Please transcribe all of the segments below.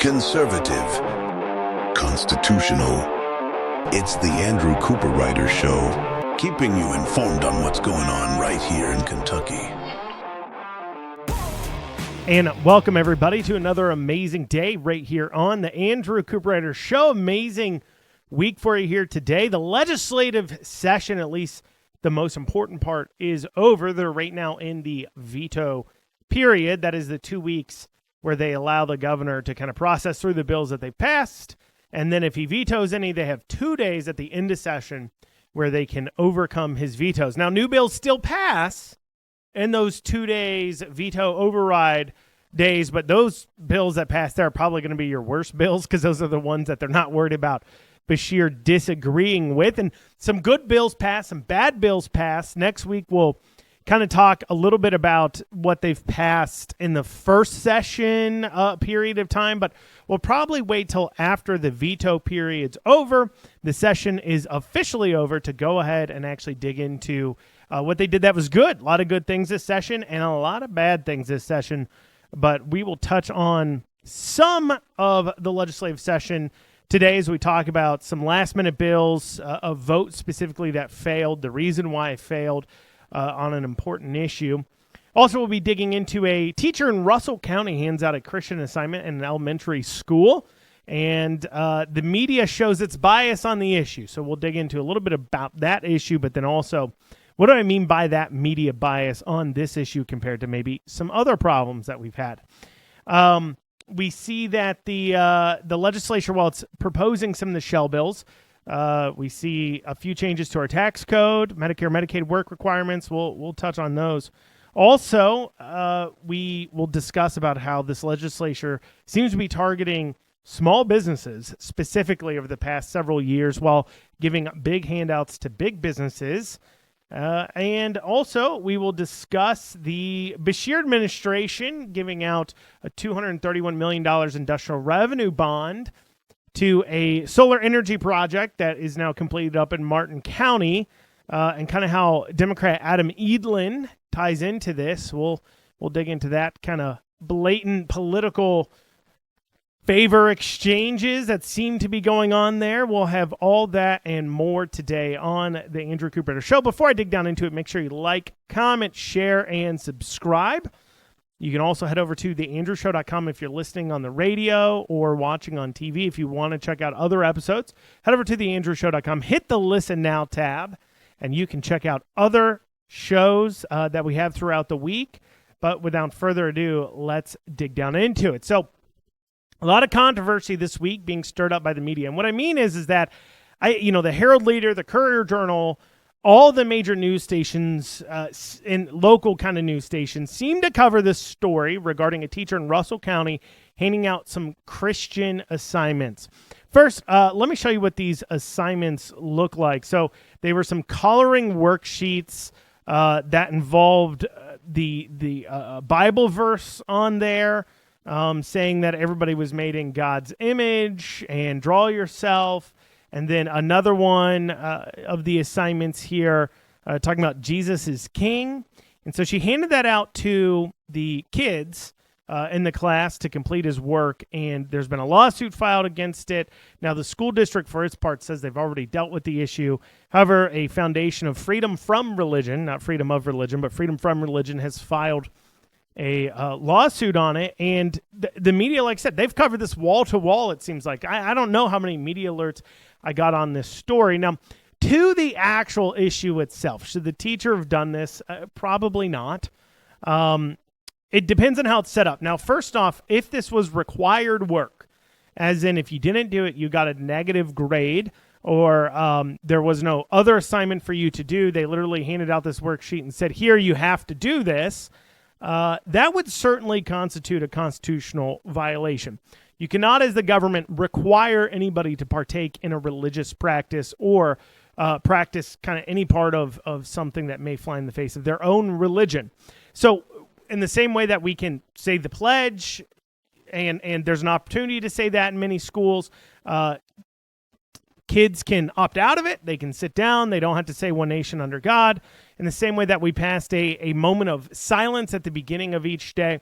conservative, constitutional. It's the Andrew Cooperrider Show, keeping you informed on what's going on right here in Kentucky. And welcome, everybody, to another amazing day right here on the Andrew Cooperrider Show. Amazing week for you here today. The legislative session, at least the most important part, is over. They're right now in the veto period. That is the 2 weeks where they allow the governor to kind of process through the bills that they passed. And then if he vetoes any, they have 2 days at the end of session where they can overcome his vetoes. Now, new bills still pass in those 2 days veto override days, but those bills that pass there are probably going to be your worst bills because those are the ones that they're not worried about Beshear disagreeing with. And some good bills pass, some bad bills pass. Next week we'll kind of talk a little bit about what they've passed in the first session period of time, but we'll probably wait till after the veto period's over, the session is officially over, to go ahead and actually dig into what they did that was good. A lot of good things this session and a lot of bad things this session, but we will touch on some of the legislative session today as we talk about some last-minute bills, a vote specifically that failed, the reason why it failed, on an important issue. Also, we'll be digging into a teacher in Russell County hands out a Christian assignment in an elementary school, and the media shows its bias on the issue. So we'll dig into a little bit about that issue, but then also, what do I mean by that media bias on this issue compared to maybe some other problems that we've had? We see that the legislature, while it's proposing some of the shell bills, we see a few changes to our tax code, Medicare, Medicaid work requirements. We'll touch on those. Also, we will discuss about how this legislature seems to be targeting small businesses specifically over the past several years while giving big handouts to big businesses. And also, we will discuss the Beshear administration giving out a $231 million industrial revenue bond to a solar energy project that is now completed up in Martin County, and kind of how Democrat Adam Edlin ties into this. We'll dig into that kind of blatant political favor exchanges that seem to be going on there. We'll have all that and more today on the Andrew Cooperrider Show. Before I dig down into it, make sure you like, comment, share, and subscribe. You can also head over to theandrewshow.com if you're listening on the radio or watching on TV. If you want to check out other episodes, head over to theandrewshow.com, hit the Listen Now tab, and you can check out other shows that we have throughout the week. But without further ado, let's dig down into it. So, a lot of controversy this week being stirred up by the media. And what I mean is that, the Herald Leader, the Courier-Journal, all the major news stations and local kind of news stations seem to cover this story regarding a teacher in Russell County handing out some Christian assignments. First, let me show you what these assignments look like. So they were some coloring worksheets that involved the Bible verse on there, saying that everybody was made in God's image and draw yourself. And then another one of the assignments here talking about Jesus is King. And so she handed that out to the kids in the class to complete his work, and there's been a lawsuit filed against it. Now, the school district, for its part, says they've already dealt with the issue. However, a foundation of Freedom from Religion, not Freedom of Religion, but Freedom from Religion, has filed a lawsuit on it, and the media, like I said, they've covered this wall to wall, it seems like. I don't know how many media alerts I got on this story. Now, to the actual issue itself, should the teacher have done this? Probably not. It depends on how it's set up. Now, first off, if this was required work, as in if you didn't do it, you got a negative grade, or there was no other assignment for you to do, they literally handed out this worksheet and said, here, you have to do this, that would certainly constitute a constitutional violation. You cannot, as the government, require anybody to partake in a religious practice or practice kind of any part of something that may fly in the face of their own religion. So in the same way that we can say the pledge, and there's an opportunity to say that in many schools, kids can opt out of it. They can sit down. They don't have to say one nation under God. In the same way that we passed a moment of silence at the beginning of each day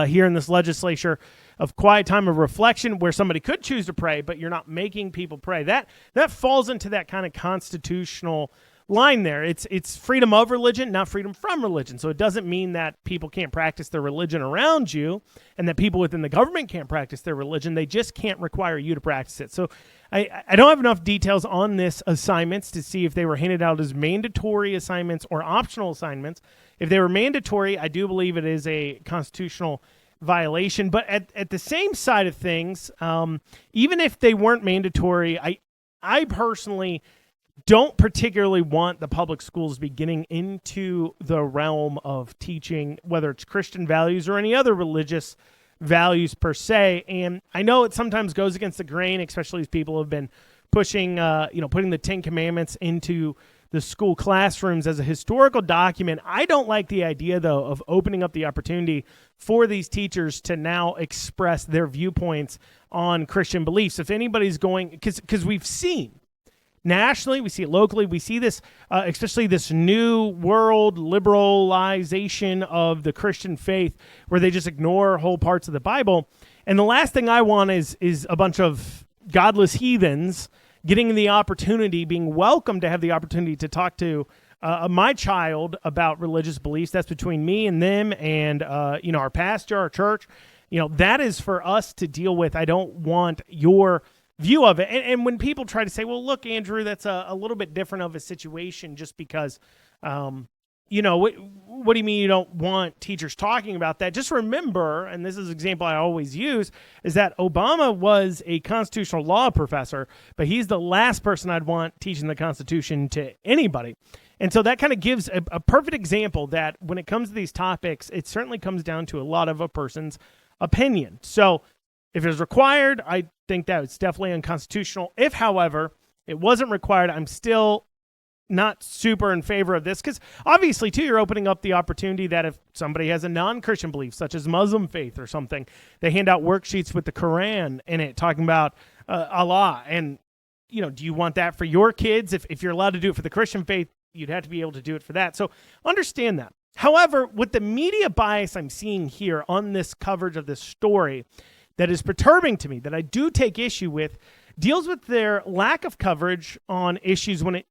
here in this legislature, of quiet time of reflection where somebody could choose to pray, but you're not making people pray. That falls into that kind of constitutional line there. It's freedom of religion, not freedom from religion. So it doesn't mean that people can't practice their religion around you and that people within the government can't practice their religion. They just can't require you to practice it. So I don't have enough details on this assignments to see if they were handed out as mandatory assignments or optional assignments. If they were mandatory, I do believe it is a constitutional violation. But at the same side of things, even if they weren't mandatory, I personally don't particularly want the public schools to be getting into the realm of teaching, whether it's Christian values or any other religious values per se. And I know it sometimes goes against the grain, especially as people have been pushing, putting the 10 Commandments into the school classrooms as a historical document. I don't like the idea, though, of opening up the opportunity for these teachers to now express their viewpoints on Christian beliefs. If anybody's going, because we've seen nationally, we see it locally, we see this, especially this new world liberalization of the Christian faith where they just ignore whole parts of the Bible. And the last thing I want is a bunch of godless heathens getting the opportunity, being welcome to have the opportunity to talk to my child about religious beliefs. That's between me and them and, our pastor, our church. That is for us to deal with. I don't want your view of it. And when people try to say, well, look, Andrew, that's a little bit different of a situation just because, what do you mean you don't want teachers talking about that? Just remember, and this is an example I always use, is that Obama was a constitutional law professor, but he's the last person I'd want teaching the Constitution to anybody. And so that kind of gives a perfect example that when it comes to these topics, it certainly comes down to a lot of a person's opinion. So if it's required, I think that it's definitely unconstitutional. If, however, it wasn't required, I'm still not super in favor of this because obviously, too, you're opening up the opportunity that if somebody has a non-Christian belief, such as Muslim faith or something, they hand out worksheets with the Quran in it talking about Allah. And, do you want that for your kids? If you're allowed to do it for the Christian faith, you'd have to be able to do it for that. So understand that. However, with the media bias I'm seeing here on this coverage of this story, that is perturbing to me, that I do take issue with, deals with their lack of coverage on issues when it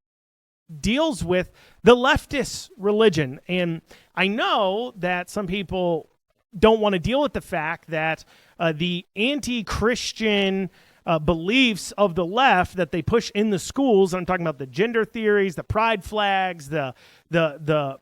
deals with the leftist religion. And I know that some people don't want to deal with the fact that the anti-Christian beliefs of the left that they push in the schools, I'm talking about the gender theories, the pride flags, the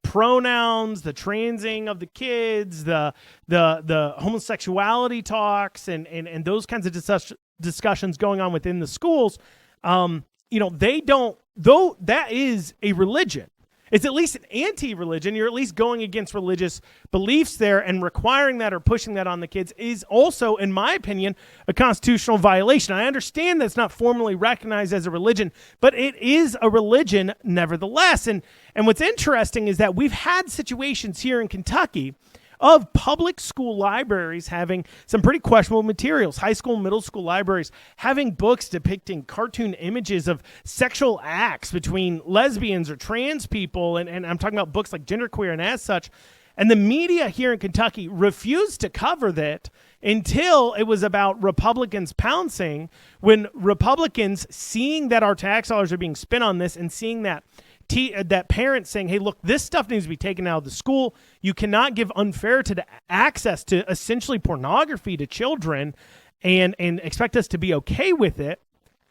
pronouns, the transing of the kids, the homosexuality talks, and those kinds of discussions going on within the schools. They don't, though that is a religion. It's at least an anti-religion. You're at least going against religious beliefs there, and requiring that or pushing that on the kids is also, in my opinion, a constitutional violation. I understand that's not formally recognized as a religion, but it is a religion nevertheless. And what's interesting is that we've had situations here in Kentucky of public school libraries having some pretty questionable materials, high school, middle school libraries having books depicting cartoon images of sexual acts between lesbians or trans people, and I'm talking about books like Genderqueer and as such. And the media here in Kentucky refused to cover that until it was about Republicans pouncing, when Republicans, seeing that our tax dollars are being spent on this and seeing that that parents saying, hey, look, this stuff needs to be taken out of the school. You cannot give unfair to the access to essentially pornography to children and expect us to be okay with it.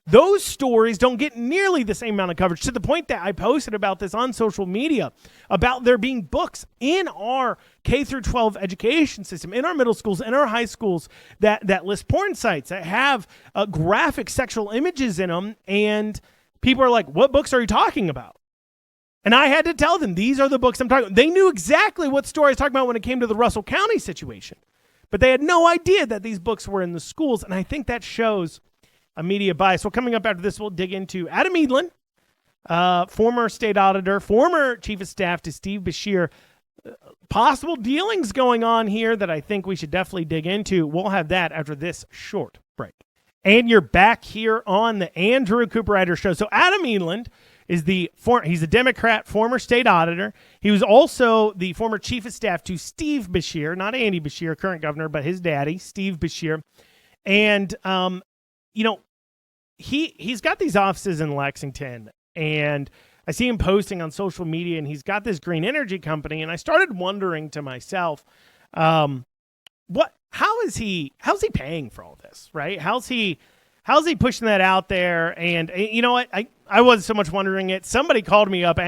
Those stories don't get nearly the same amount of coverage, to the point that I posted about this on social media, about there being books in our K through 12 education system, in our middle schools, in our high schools, that list porn sites, that have graphic sexual images in them. And people are like, what books are you talking about? And I had to tell them, these are the books I'm talking about. They knew exactly what story I was talking about when it came to the Russell County situation, but they had no idea that these books were in the schools. And I think that shows a media bias. So coming up after this, we'll dig into Adam Edlin, former state auditor, former chief of staff to Steve Beshear, possible dealings going on here that I think we should definitely dig into. We'll have that after this short break. And you're back here on the Andrew Cooperrider Show. So Adam Edlin he's a Democrat, former state auditor. He was also the former chief of staff to Steve Beshear, not Andy Beshear, current governor, but his daddy, Steve Beshear. And, he's got these offices in Lexington, and I see him posting on social media, and he's got this green energy company. And I started wondering to myself, how's he paying for all this, right? How's he pushing that out there? And you know what? I wasn't so much wondering it. Somebody called me up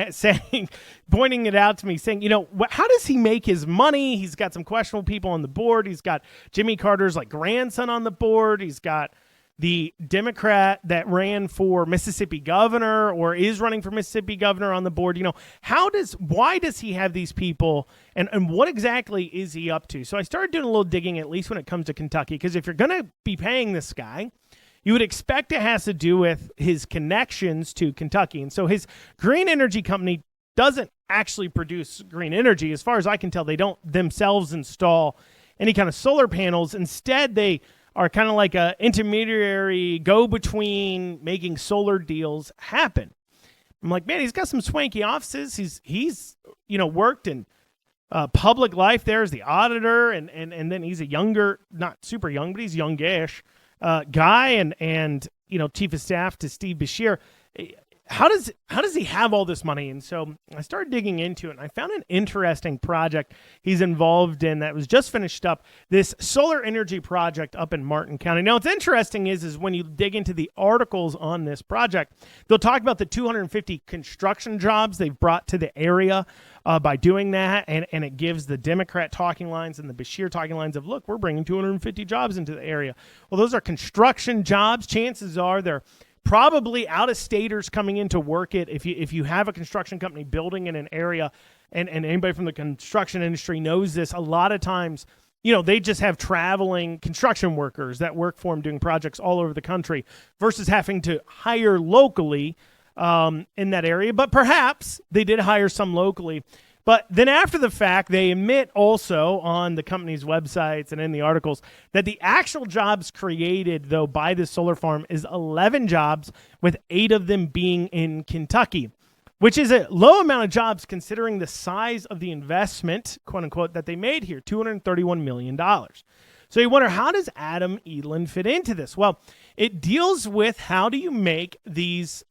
pointing it out to me, saying, how does he make his money? He's got some questionable people on the board. He's got Jimmy Carter's grandson on the board. He's got the Democrat that ran for Mississippi governor or is running for Mississippi governor on the board. Why does he have these people, and what exactly is he up to? So I started doing a little digging, at least when it comes to Kentucky, because if you're going to be paying this guy, you would expect it has to do with his connections to Kentucky. And so his green energy company doesn't actually produce green energy. As far as I can tell, they don't themselves install any kind of solar panels. Instead, they are kind of like a intermediary go-between making solar deals happen. I'm like, man, he's got some swanky offices. He's worked in public life there as the auditor, and then he's a younger, not super young, but he's youngish guy, and chief of staff to Steve Beshear. How does he have all this money? And so I started digging into it, and I found an interesting project he's involved in that was just finished up, this solar energy project up in Martin County. Now, what's interesting is when you dig into the articles on this project, they'll talk about the 250 construction jobs they've brought to the area by doing that, and it gives the Democrat talking lines and the Beshear talking lines of, look, we're bringing 250 jobs into the area. Well, those are construction jobs. Chances are they're probably out-of-staters coming in to work it. If you have a construction company building in an area, and anybody from the construction industry knows this, a lot of times, they just have traveling construction workers that work for them doing projects all over the country versus having to hire locally in that area. But perhaps they did hire some locally. But then after the fact, they admit also on the company's websites and in the articles that the actual jobs created, though, by this solar farm is 11 jobs, with 8 of them being in Kentucky, which is a low amount of jobs considering the size of the investment, quote unquote, that they made here, $231 million. So you wonder, how does Adam Edlin fit into this? Well, it deals with how do you make these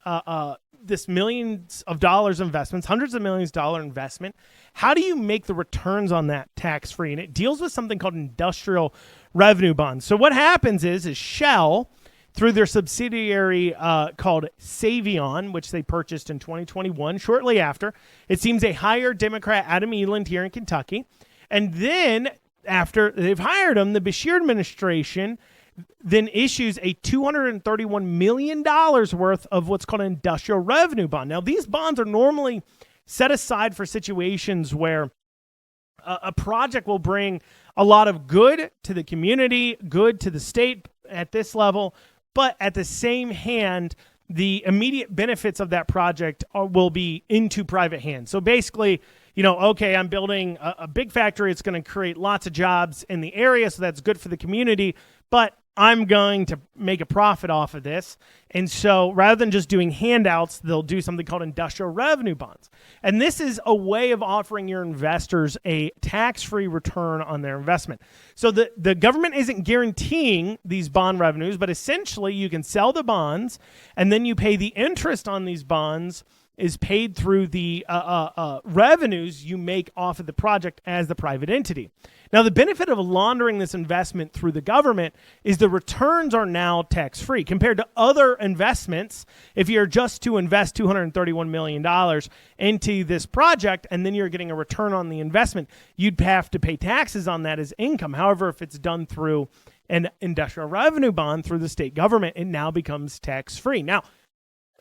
this millions of dollars investments, hundreds of millions of dollar investment. How do you make the returns on that tax-free? And it deals with something called industrial revenue bonds. So what happens is Shell, through their subsidiary called Savion, which they purchased in 2021, shortly after, it seems they hired Democrat Adam Edlin here in Kentucky. And then after they've hired him, the Beshear administration then issues a $231 million worth of what's called an industrial revenue bond. Now, these bonds are normally set aside for situations where a project will bring a lot of good to the community, good to the state at this level, but at the same hand, the immediate benefits of that project will be into private hands. So basically, okay, I'm building a big factory. It's going to create lots of jobs in the area, so that's good for the community, but I'm going to make a profit off of this. And so rather than just doing handouts, they'll do something called industrial revenue bonds. And this is a way of offering your investors a tax-free return on their investment. So the government isn't guaranteeing these bond revenues, but essentially you can sell the bonds, and then you pay the interest on these bonds is paid through the revenues you make off of the project as the private entity. Now, the benefit of laundering this investment through the government is the returns are now tax-free compared to other investments. If you're just to invest $231 million into this project and then you're getting a return on the investment, you'd have to pay taxes on that as income. However, if it's done through an industrial revenue bond through the state government, it now becomes tax-free. Now,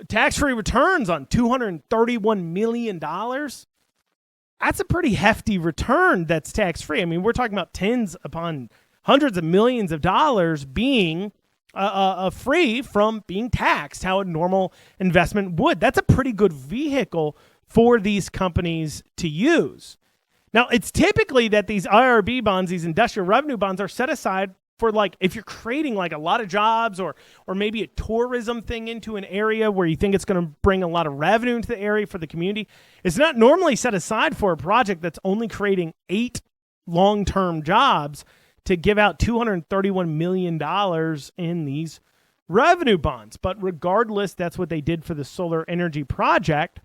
tax-free returns on $231 million, that's a pretty hefty return that's tax-free. I mean, we're talking about tens upon hundreds of millions of dollars being free from being taxed, how a normal investment would. That's a pretty good vehicle for these companies to use. Now, it's typically that these IRB bonds, these industrial revenue bonds, are set aside for like if you're creating like a lot of jobs or maybe a tourism thing into an area where you think it's going to bring a lot of revenue into the area for the community, it's not normally set aside for a project that's only creating 8 long-term jobs to give out $231 million in these revenue bonds. But regardless, that's what they did for the solar energy project.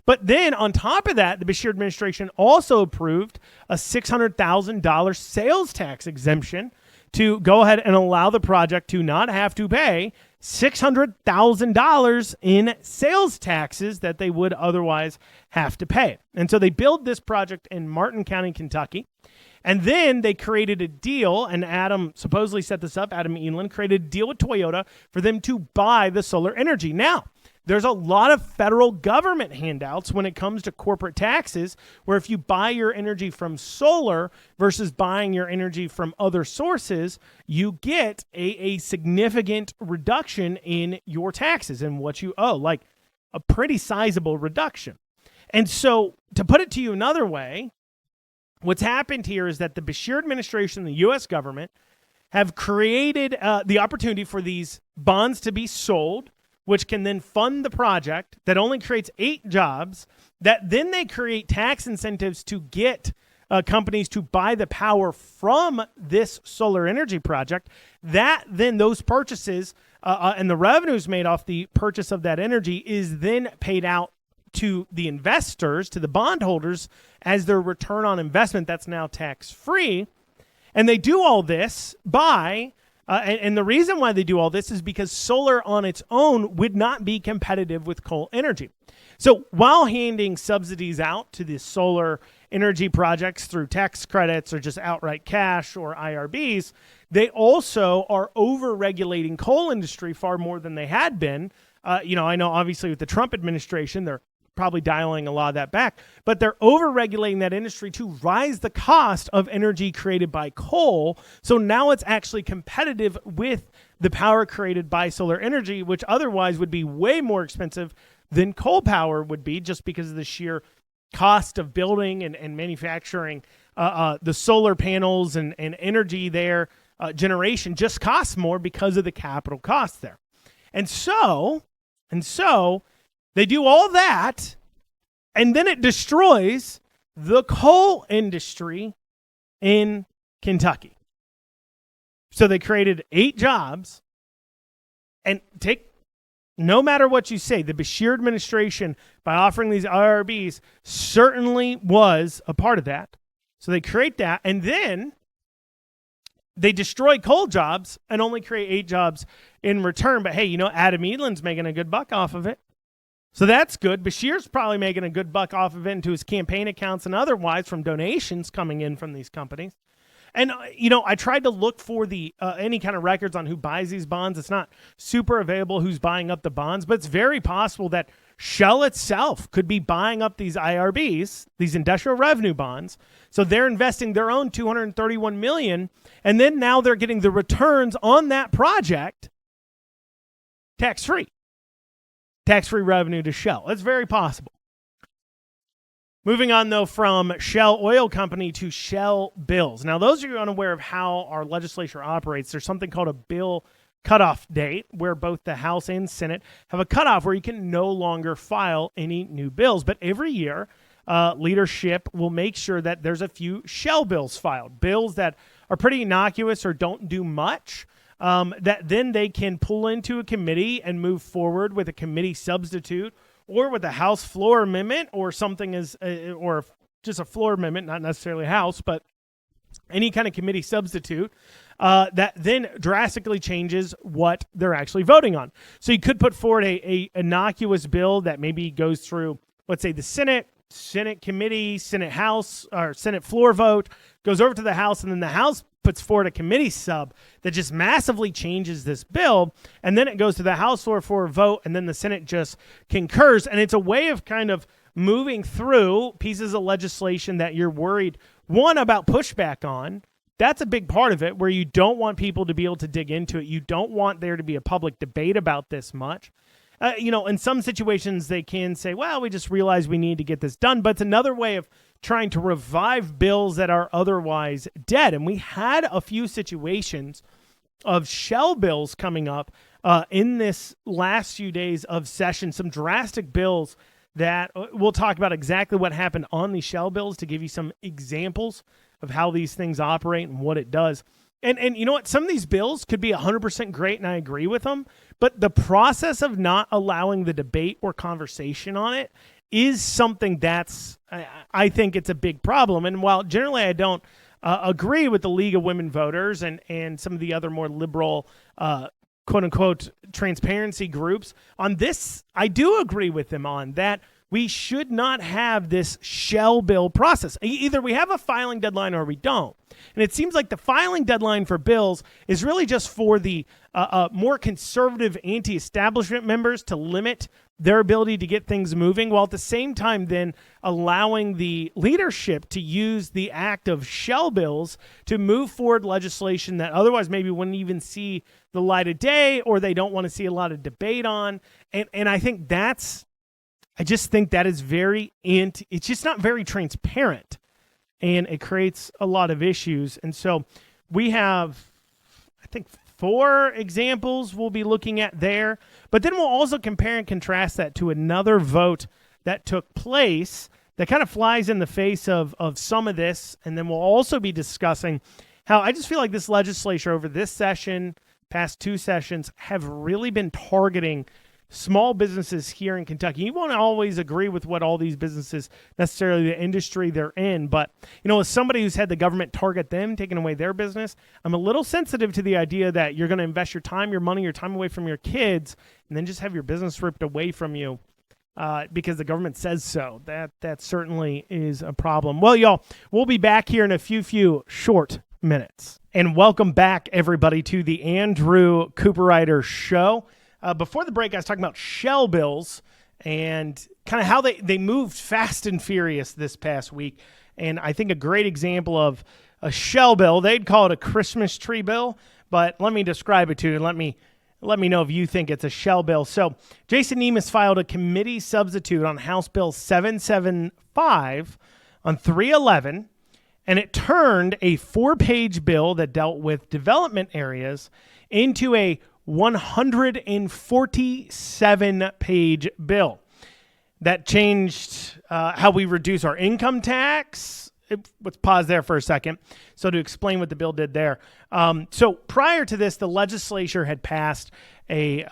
But then on top of that, the Beshear administration also approved a $600,000 sales tax exemption to go ahead and allow the project to not have to pay $600,000 in sales taxes that they would otherwise have to pay. And so they built this project in Martin County, Kentucky. And then they created a deal, and Adam supposedly set this up, Adam Elam created a deal with Toyota for them to buy the solar energy. Now, there's a lot of federal government handouts when it comes to corporate taxes, where if you buy your energy from solar versus buying your energy from other sources, you get a significant reduction in your taxes and what you owe, like a pretty sizable reduction. And so to put it to you another way, what's happened here is that the Beshear administration, the U.S. government, have created the opportunity for these bonds to be sold, which can then fund the project that only creates 8 jobs, that then they create tax incentives to get companies to buy the power from this solar energy project, that then those purchases and the revenues made off the purchase of that energy is then paid out to the investors, to the bondholders, as their return on investment that's now tax-free. And they do all this by... and the reason why they do all this is because solar on its own would not be competitive with coal energy. So while handing subsidies out to the solar energy projects through tax credits or just outright cash or IRBs, they also are over-regulating coal industry far more than they had been. I know obviously with the Trump administration, they're probably dialing a lot of that back, but they're over-regulating that industry to rise the cost of energy created by coal. So now it's actually competitive with the power created by solar energy, which otherwise would be way more expensive than coal power would be, just because of the sheer cost of building and manufacturing the solar panels and energy there. Generation just costs more because of the capital costs there. And so they do all that, and then it destroys the coal industry in Kentucky. So they created 8 jobs, and no matter what you say, the Beshear administration, by offering these IRBs, certainly was a part of that. So they create that, and then they destroy coal jobs and only create 8 jobs in return. But hey, Adam Elam's making a good buck off of it. So that's good. Beshear's probably making a good buck off of it into his campaign accounts and otherwise from donations coming in from these companies. And, I tried to look for any kind of records on who buys these bonds. It's not super available who's buying up the bonds, but it's very possible that Shell itself could be buying up these IRBs, these industrial revenue bonds. So they're investing their own $231 million, and then now they're getting the returns on that project tax-free. Tax-free revenue to Shell. It's very possible. Moving on, though, from Shell Oil Company to Shell bills. Now, those of you unaware of how our legislature operates, there's something called a bill cutoff date, where both the House and Senate have a cutoff where you can no longer file any new bills. But every year, leadership will make sure that there's a few Shell bills filed, bills that are pretty innocuous or don't do much, that then they can pull into a committee and move forward with a committee substitute or with a House floor amendment or something or just a floor amendment, not necessarily House, but any kind of committee substitute that then drastically changes what they're actually voting on. So you could put forward a innocuous bill that maybe goes through, let's say, the Senate committee, Senate House, or Senate floor vote, goes over to the House, and then the House puts forward a committee sub that just massively changes this bill, and then it goes to the House floor for a vote, and then the Senate just concurs. And it's a way of kind of moving through pieces of legislation that you're worried, one, about pushback on. That's a big part of it, where you don't want people to be able to dig into it. You don't want there to be a public debate about this much. In some situations, they can say, well, we just realized we need to get this done. But it's another way of trying to revive bills that are otherwise dead. And we had a few situations of shell bills coming up in this last few days of session, some drastic bills that we'll talk about exactly what happened on these shell bills to give you some examples of how these things operate and what it does. And you know what? Some of these bills could be 100% great, and I agree with them, but the process of not allowing the debate or conversation on it is something that's, I think it's a big problem. And while generally I don't agree with the League of Women Voters and some of the other more liberal quote-unquote transparency groups, on this, I do agree with them on that. We should not have this shell bill process. Either we have a filing deadline or we don't. And it seems like the filing deadline for bills is really just for the more conservative anti-establishment members to limit their ability to get things moving, while at the same time then allowing the leadership to use the act of shell bills to move forward legislation that otherwise maybe wouldn't even see the light of day, or they don't want to see a lot of debate on. And I think I just think that is it's just not very transparent, and it creates a lot of issues. And so we have, I think, 4 examples we'll be looking at there, but then we'll also compare and contrast that to another vote that took place that kind of flies in the face of some of this. And then we'll also be discussing how I just feel like this legislature over this session, past 2 sessions, have really been targeting small businesses here in Kentucky. You won't always agree with what all these businesses, necessarily the industry they're in, but as somebody who's had the government target them, taking away their business, I'm a little sensitive to the idea that you're going to invest your time, your money, your time away from your kids, and then just have your business ripped away from you because the government says so. That certainly is a problem. Well, y'all, we'll be back here in a few short minutes. And welcome back, everybody, to the Andrew Cooperrider Show. Before the break, I was talking about shell bills and kind of how they moved fast and furious this past week. And I think a great example of a shell bill, they'd call it a Christmas tree bill, but let me describe it to you and let me know if you think it's a shell bill. So Jason Nemes filed a committee substitute on House Bill 775 on 3/11, and it turned a 4-page bill that dealt with development areas into a 147-page bill that changed how we reduce our income tax. Let's pause there for a second. So to explain what the bill did there. So prior to this, the legislature had passed a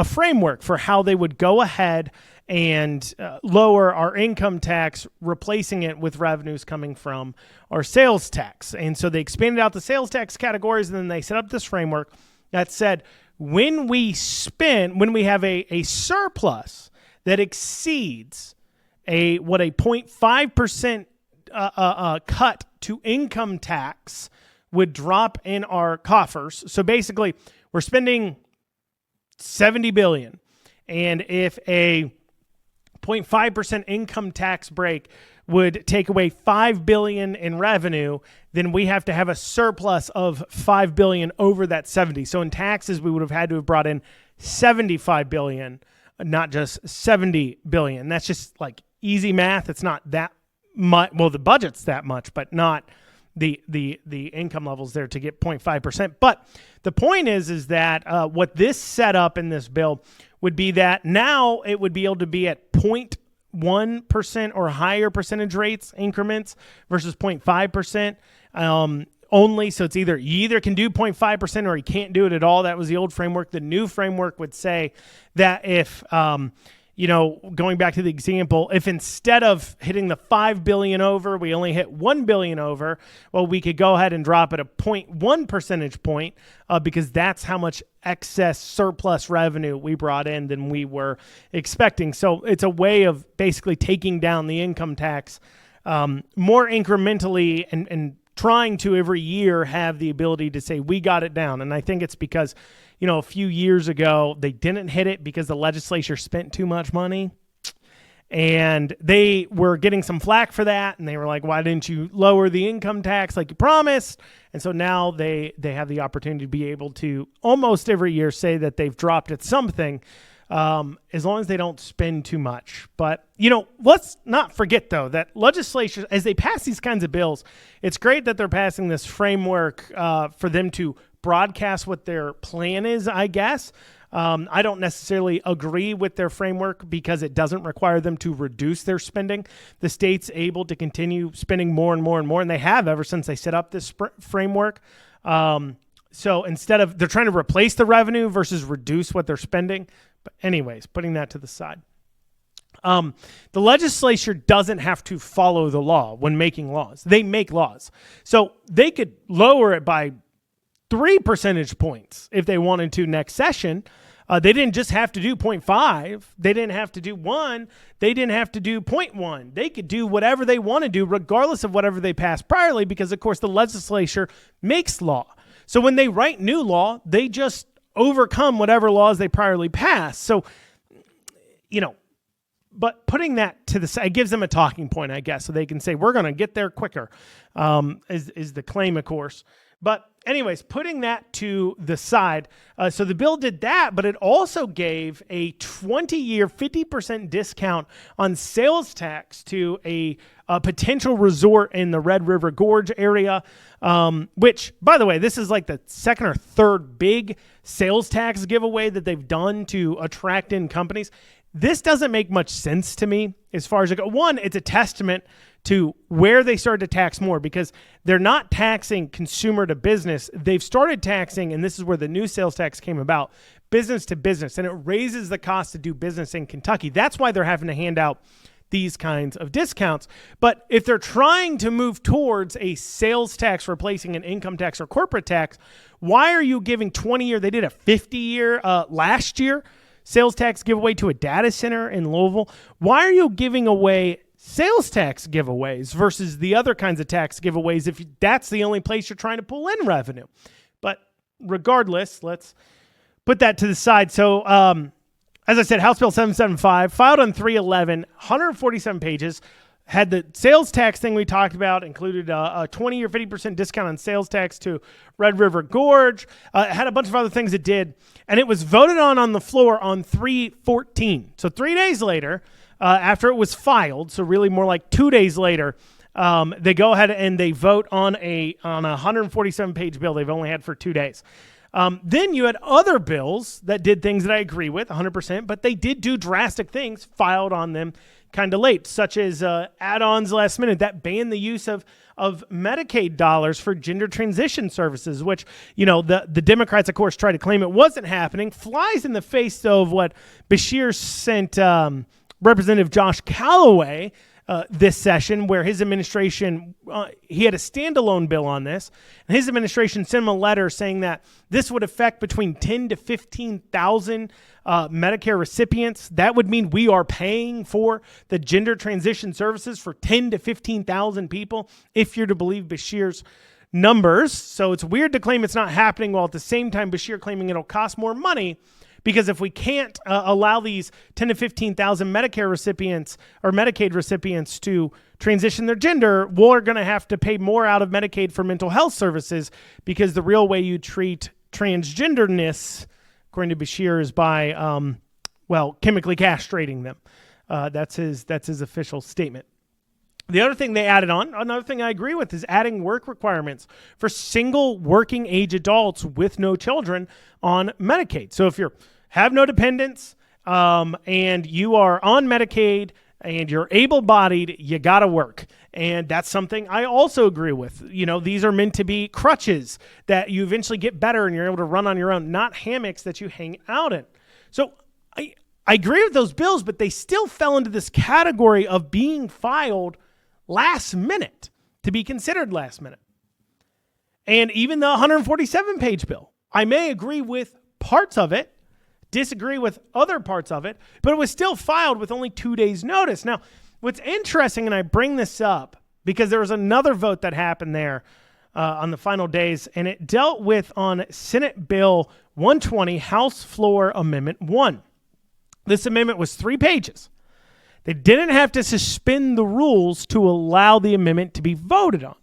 framework for how they would go ahead and lower our income tax, replacing it with revenues coming from our sales tax. And so they expanded out the sales tax categories, and then they set up this framework that said, when we have a surplus that exceeds what a 0.5% cut to income tax would drop in our coffers. So basically, we're spending $70 billion, and if a 0.5% income tax break would take away $5 billion in revenue, then we have to have a surplus of $5 billion over that 70. So in taxes, we would have had to have brought in $75 billion, not just $70 billion. That's just like easy math. It's not that much. Well, the budget's that much, but not the income levels there to get 0.5%. But the point is that what this set up in this bill would be that now it would be able to be at 0.1% or higher percentage rates increments versus 0.5% only. So it's you either can do 0.5% or you can't do it at all. That was the old framework. The new framework would say that if, going back to the example, if instead of hitting the $5 billion over, we only hit $1 billion over, well, we could go ahead and drop it a 0.1 percentage point because that's how much excess surplus revenue we brought in than we were expecting. So it's a way of basically taking down the income tax more incrementally and trying to every year have the ability to say we got it down. And I think it's because a few years ago, they didn't hit it because the legislature spent too much money. And they were getting some flack for that. And they were like, why didn't you lower the income tax like you promised? And so now they have the opportunity to be able to almost every year say that they've dropped at something as long as they don't spend too much. But, let's not forget, though, that legislatures, as they pass these kinds of bills, it's great that they're passing this framework for them to broadcast what their plan is, I guess. I don't necessarily agree with their framework because it doesn't require them to reduce their spending. The state's able to continue spending more and more and more, and they have ever since they set up this framework. So instead of, they're trying to replace the revenue versus reduce what they're spending. But anyways, putting that to the side. The legislature doesn't have to follow the law when making laws. They make laws. So they could lower it by 3 percentage points if they wanted to next session. They didn't just have to do 0.5. They didn't have to do 1. They didn't have to do 0.1. They could do whatever they want to do regardless of whatever they passed priorly because, of course, the legislature makes law. So when they write new law, they just overcome whatever laws they priorly passed. So, but putting that to the side, it gives them a talking point, I guess, so they can say, we're going to get there quicker, is the claim, of course. But anyways, putting that to the side, so the bill did that, but it also gave a 20-year 50% discount on sales tax to a potential resort in the Red River Gorge area, which, by the way, this is like the second or third big sales tax giveaway that they've done to attract in companies. This doesn't make much sense to me as far as it goes. One, it's a testament to where they started to tax more because they're not taxing consumer to business. They've started taxing, and this is where the new sales tax came about, business to business, and it raises the cost to do business in Kentucky. That's why they're having to hand out these kinds of discounts. But if they're trying to move towards a sales tax replacing an income tax or corporate tax, why are you giving 20-year? They did a 50-year last year sales tax giveaway to a data center in Louisville. Why are you giving away sales tax giveaways versus the other kinds of tax giveaways if that's the only place you're trying to pull in revenue? But regardless, let's put that to the side. So, as I said, House Bill 775, filed on 3/11, 147 pages, had the sales tax thing we talked about, included a 20 or 50% discount on sales tax to Red River Gorge. It had a bunch of other things it did, and it was voted on the floor on 3/14. So 3 days later, after it was filed, so really more like 2 days later, they go ahead and they vote on a 147-page bill they've only had for 2 days. Then you had other bills that did things that I agree with 100%, but they did do drastic things filed on them kind of late, such as add-ons last minute that banned the use of Medicaid dollars for gender transition services, which, the Democrats, of course, try to claim it wasn't happening. Flies in the face, though, of what Beshear sent Representative Josh Calloway this session, where his administration, he had a standalone bill on this, and his administration sent him a letter saying that this would affect between 10 to 15,000 Medicare recipients. That would mean we are paying for the gender transition services for 10 to 15,000 people, if you're to believe Beshear's numbers. So it's weird to claim it's not happening while at the same time Beshear claiming it'll cost more money. Because if we can't allow these 10 to 15,000 Medicare recipients or Medicaid recipients to transition their gender, we're going to have to pay more out of Medicaid for mental health services, because the real way you treat transgenderness, according to Beshear, is by, chemically castrating them. That's his official statement. The other thing they added on, another thing I agree with, is adding work requirements for single working age adults with no children on Medicaid. So if you have no dependents and you are on Medicaid and you're able-bodied, you got to work. And that's something I also agree with. These are meant to be crutches that you eventually get better and you're able to run on your own, not hammocks that you hang out in. So I agree with those bills, but they still fell into this category of being filed last minute, to be considered last minute. And even the 147-page bill, I may agree with parts of it, disagree with other parts of it, but it was still filed with only 2 days' notice. Now, what's interesting, and I bring this up because there was another vote that happened there on the final days, and it dealt with on Senate Bill 120, House Floor Amendment 1. This amendment was 3 pages. They didn't have to suspend the rules to allow the amendment to be voted on,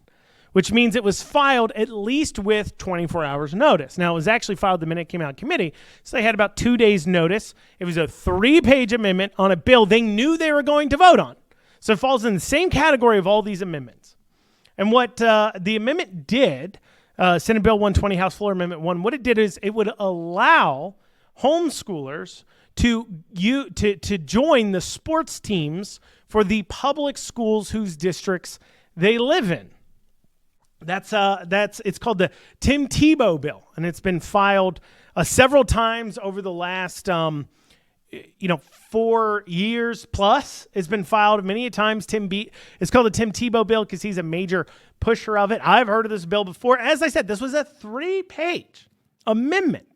which means it was filed at least with 24 hours notice. Now, it was actually filed the minute it came out of committee, so they had about 2 days notice. It was a 3-page amendment on a bill they knew they were going to vote on. So it falls in the same category of all these amendments. And what the amendment did Senate Bill 120, House Floor Amendment 1, what it did is it would allow homeschoolers to join the sports teams for the public schools whose districts they live in. It's called the Tim Tebow bill, and it's been filed several times over the last 4 years plus. It's been filed many times. It's called the Tim Tebow bill because he's a major pusher of it. I've heard of this bill before. As I said, this was a 3-page amendment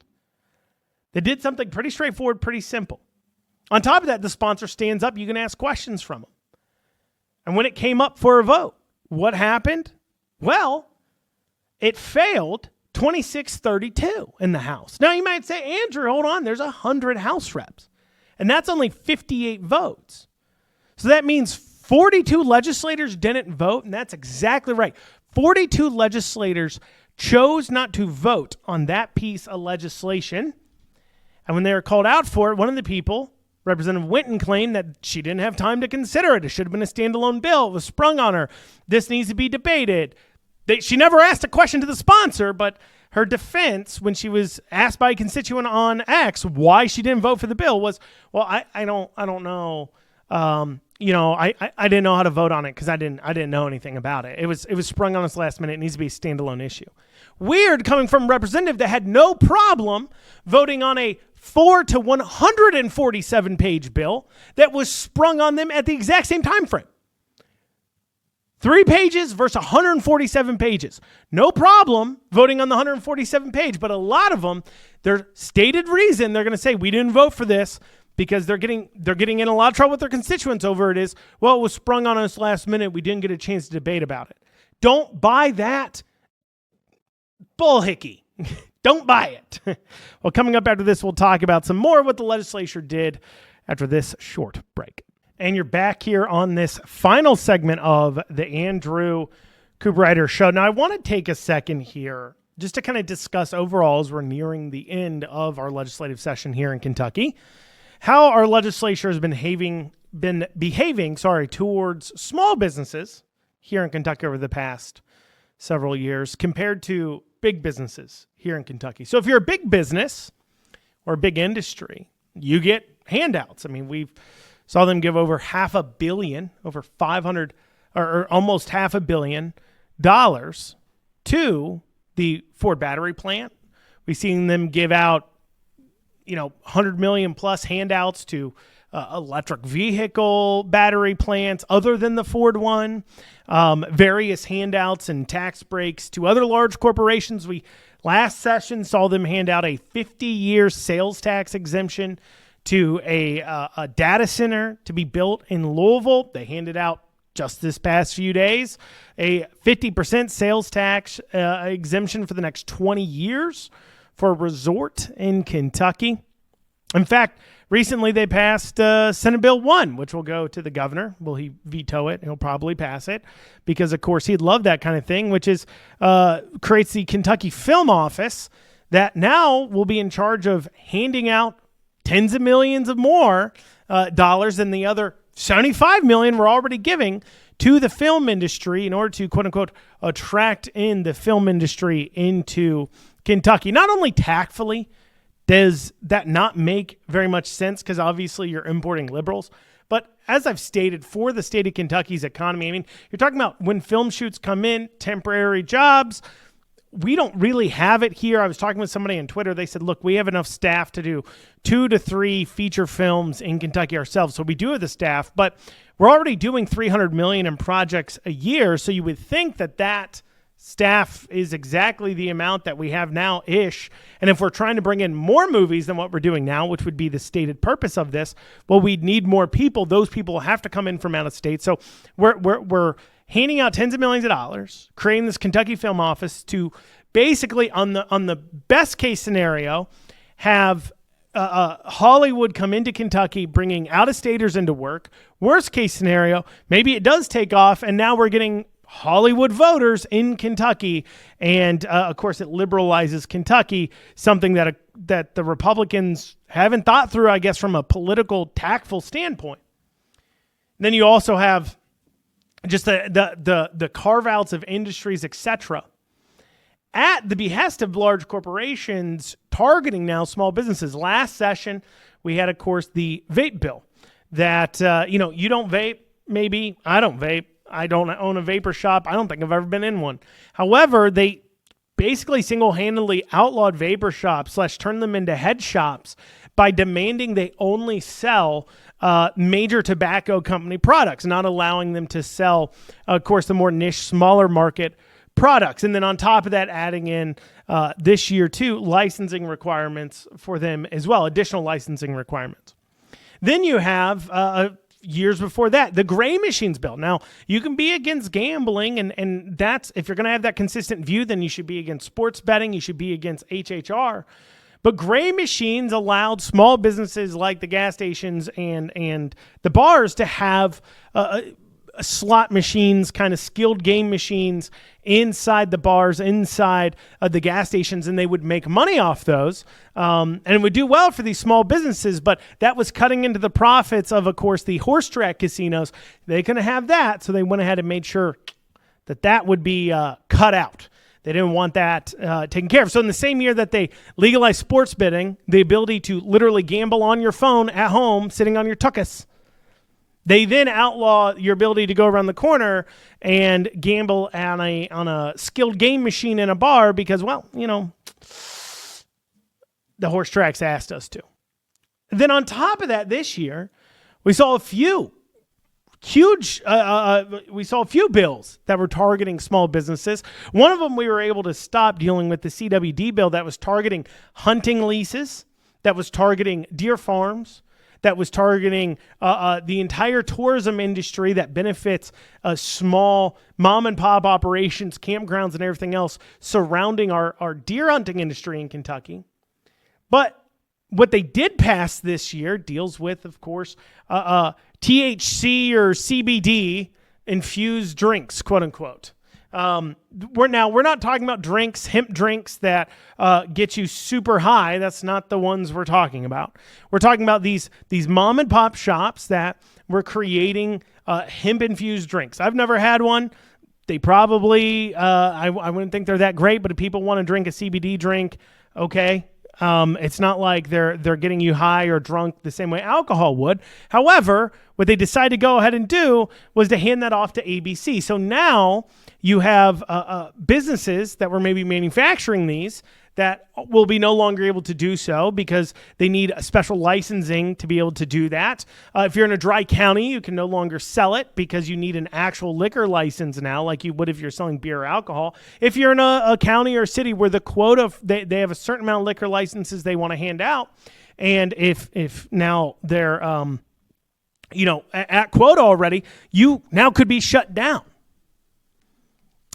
that did something pretty straightforward, pretty simple. On top of that, the sponsor stands up. You can ask questions from him. And when it came up for a vote, what happened? Well, it failed 26-32 in the House. Now, you might say, Andrew, hold on. There's 100 House reps. And that's only 58 votes. So that means 42 legislators didn't vote, and that's exactly right. 42 legislators chose not to vote on that piece of legislation. And when they were called out for it, one of the people, Representative Winton, claimed that she didn't have time to consider it. It should have been a standalone bill. It was sprung on her. This needs to be debated. She never asked a question to the sponsor, but her defense when she was asked by a constituent on X why she didn't vote for the bill was, well, I don't know. I didn't know how to vote on it because I didn't know anything about it. It was sprung on us last minute. It needs to be a standalone issue. Weird coming from a representative that had no problem voting on a 4 to 147 page bill that was sprung on them at the exact same time frame. 3 pages versus 147 pages. No problem voting on the 147 page, but a lot of them, their stated reason, they're going to say, we didn't vote for this because they're getting in a lot of trouble with their constituents over it is, well, it was sprung on us last minute. We didn't get a chance to debate about it. Don't buy that bullhickey. Don't buy it. Well, coming up after this, we'll talk about some more of what the legislature did after this short break. And you're back here on this final segment of the Andrew Cooperrider Show. Now, I want to take a second here just to kind of discuss overall as we're nearing the end of our legislative session here in Kentucky, how our legislature has been behaving towards small businesses here in Kentucky over the past several years compared to big businesses here in Kentucky. So if you're a big business or a big industry, you get handouts. I mean, we've saw them give over $500 million, over 500 or almost $500 million to the Ford battery plant. We've seen them give out, $100 million plus handouts to electric vehicle battery plants other than the Ford one, various handouts and tax breaks to other large corporations. We last session saw them hand out a 50-year sales tax exemption to a data center to be built in Louisville. They handed out just this past few days a 50% sales tax exemption for the next 20 years for a resort in Kentucky. In fact, recently they passed Senate Bill 1, which will go to the governor. Will he veto it? He'll probably pass it because, of course, he'd love that kind of thing, which is creates the Kentucky Film Office that now will be in charge of handing out tens of millions of more dollars than the other $75 million we're already giving to the film industry in order to, quote unquote, attract in the film industry into Kentucky. Not only tactfully does that not make very much sense because obviously you're importing liberals, but as I've stated, for the state of Kentucky's economy, I mean, you're talking about when film shoots come in, temporary jobs. We don't really have it here. I was talking with somebody on Twitter. They said, look, we have enough staff to do 2 to 3 feature films in Kentucky ourselves. So we do have the staff, but we're already doing $300 million in projects a year. So you would think that staff is exactly the amount that we have now-ish. And if we're trying to bring in more movies than what we're doing now, which would be the stated purpose of this, well, we'd need more people. Those people have to come in from out of state. So we're handing out tens of millions of dollars, creating this Kentucky Film Office to basically, on the best case scenario, have Hollywood come into Kentucky, bringing out-of-staters into work. Worst case scenario, maybe it does take off, and now we're getting Hollywood voters in Kentucky, and of course, it liberalizes Kentucky, something that the Republicans haven't thought through, I guess, from a political, tactful standpoint. Then you also have just the carve-outs of industries, etc. at the behest of large corporations targeting now small businesses. Last session, we had, of course, the vape bill that, you don't vape. Maybe I don't vape. I don't own a vapor shop. I don't think I've ever been in one. However, they basically single-handedly outlawed vapor shops / turned them into head shops by demanding they only sell major tobacco company products, not allowing them to sell, of course, the more niche, smaller market products. And then on top of that, adding in this year, too, licensing requirements for them as well, additional licensing requirements. Then you have years before that, the gray machines bill. Now, you can be against gambling, and that's, if you're going to have that consistent view, then you should be against sports betting, you should be against HHR. But gray machines allowed small businesses like the gas stations and the bars to have slot machines, kind of skilled game machines inside the bars, inside the gas stations, and they would make money off those. And it would do well for these small businesses, but that was cutting into the profits of course, the horse track casinos. They couldn't have that, so they went ahead and made sure that would be cut out. They didn't want that taken care of. So in the same year that they legalized sports betting, the ability to literally gamble on your phone at home, sitting on your tuchus, they then outlaw your ability to go around the corner and gamble on a skilled game machine in a bar because, well, the horse tracks asked us to. Then on top of that, this year, we saw a few bills that were targeting small businesses. One of them we were able to stop dealing with, the CWD bill that was targeting hunting leases, that was targeting deer farms, that was targeting the entire tourism industry that benefits small mom and pop operations, campgrounds, and everything else surrounding our deer hunting industry in Kentucky. But what they did pass this year deals with, of course, THC or CBD infused drinks, quote unquote. We're not talking about hemp drinks that get you super high. That's not the ones we're talking about. We're talking about these mom and pop shops that were creating hemp infused drinks. I've never had one. They probably, I wouldn't think they're that great, but if people want to drink a CBD drink, okay. It's not like they're getting you high or drunk the same way alcohol would. However, what they decided to go ahead and do was to hand that off to ABC. So now you have businesses that were maybe manufacturing these that will be no longer able to do so because they need a special licensing to be able to do that. If you're in a dry county, you can no longer sell it because you need an actual liquor license now, like you would if you're selling beer or alcohol. If you're in a county or a city where the quota, they have a certain amount of liquor licenses they want to hand out, and if now they're at quota already, you now could be shut down.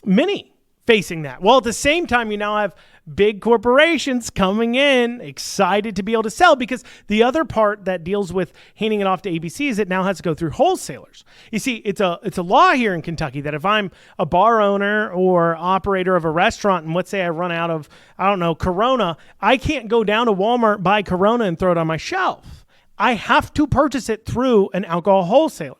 Many facing that. Well, at the same time, you now have big corporations coming in, excited to be able to sell, because the other part that deals with handing it off to ABC is it now has to go through wholesalers. You see, it's a law here in Kentucky that if I'm a bar owner or operator of a restaurant, and let's say I run out of, Corona, I can't go down to Walmart, buy Corona, and throw it on my shelf. I have to purchase it through an alcohol wholesaler.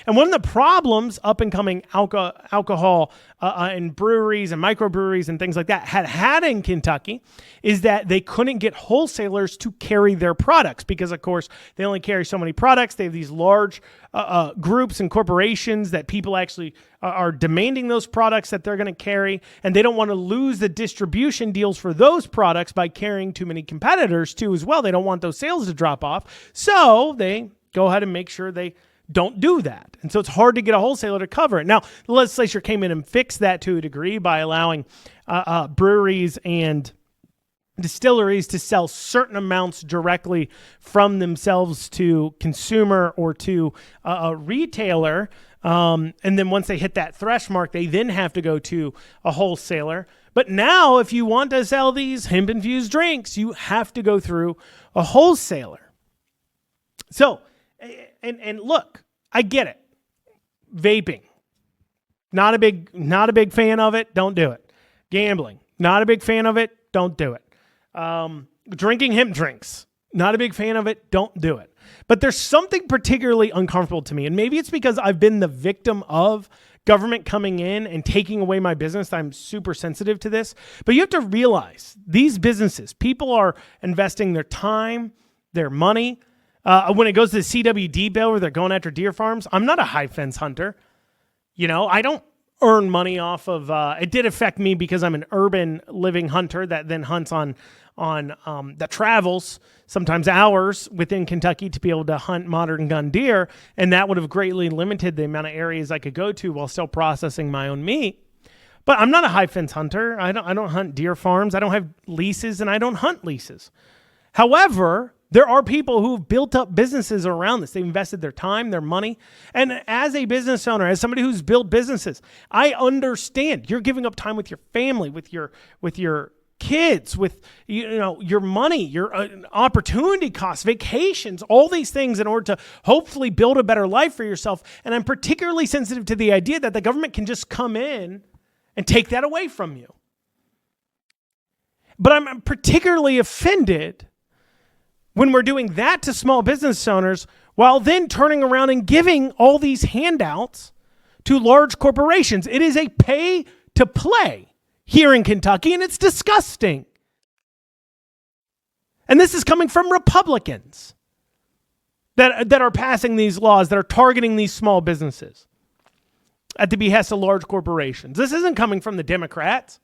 And one of the problems up and coming alcohol in breweries and microbreweries and things like that had in Kentucky is that they couldn't get wholesalers to carry their products because, of course, they only carry so many products. They have these large groups and corporations that people actually are demanding those products that they're going to carry, and they don't want to lose the distribution deals for those products by carrying too many competitors too as well. They don't want those sales to drop off, so they go ahead and make sure they don't do that. And so it's hard to get a wholesaler to cover it. Now, the legislature came in and fixed that to a degree by allowing breweries and distilleries to sell certain amounts directly from themselves to consumer or to a retailer. And then once they hit that threshold mark, they then have to go to a wholesaler. But now, if you want to sell these hemp-infused drinks, you have to go through a wholesaler. So, and look, I get it. Vaping, not a big fan of it. Don't do it. Gambling, not a big fan of it. Don't do it. Drinking hemp drinks, not a big fan of it. Don't do it. But there's something particularly uncomfortable to me, and maybe it's because I've been the victim of government coming in and taking away my business. I'm super sensitive to this. But you have to realize these businesses, people are investing their time, their money. When it goes to the CWD bill where they're going after deer farms, I'm not a high fence hunter. I don't earn money off of, it did affect me because I'm an urban living hunter that then hunts on that travels sometimes hours within Kentucky to be able to hunt modern gun deer. And that would have greatly limited the amount of areas I could go to while still processing my own meat. But I'm not a high fence hunter. I don't hunt deer farms. I don't have leases and I don't hunt leases. However, there are people who've built up businesses around this. They've invested their time, their money. And as a business owner, as somebody who's built businesses, I understand you're giving up time with your family, with your kids, with your money, your opportunity costs, vacations, all these things in order to hopefully build a better life for yourself. And I'm particularly sensitive to the idea that the government can just come in and take that away from you. But I'm particularly offended when we're doing that to small business owners while then turning around and giving all these handouts to large corporations. It is a pay to play here in Kentucky, and it's disgusting. And this is coming from Republicans that are passing these laws that are targeting these small businesses at the behest of large corporations. This isn't coming from the Democrats.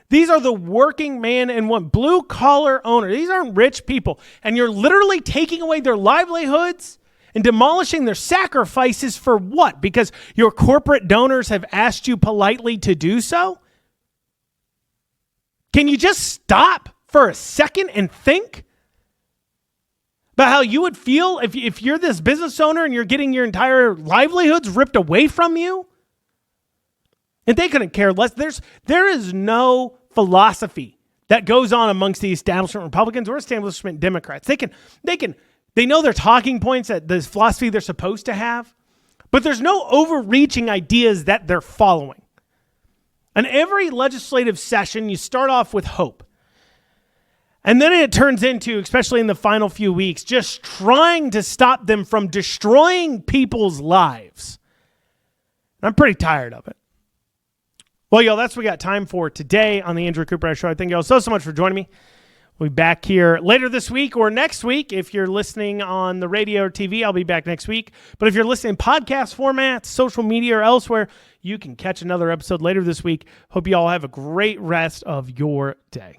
These are the working man and woman, blue collar owner. These aren't rich people. And you're literally taking away their livelihoods and demolishing their sacrifices for what? Because your corporate donors have asked you politely to do so? Can you just stop for a second and think about how you would feel if you're this business owner and you're getting your entire livelihoods ripped away from you? And they couldn't care less. There is no philosophy that goes on amongst the establishment Republicans or establishment Democrats. They know their talking points, that the philosophy they're supposed to have, but there's no overreaching ideas that they're following. And every legislative session, you start off with hope. And then it turns into, especially in the final few weeks, just trying to stop them from destroying people's lives. And I'm pretty tired of it. Well, y'all, that's what we got time for today on the Andrew Cooperrider Show. I thank y'all so much for joining me. We'll be back here later this week or next week. If you're listening on the radio or TV, I'll be back next week. But if you're listening in podcast formats, social media, or elsewhere, you can catch another episode later this week. Hope you all have a great rest of your day.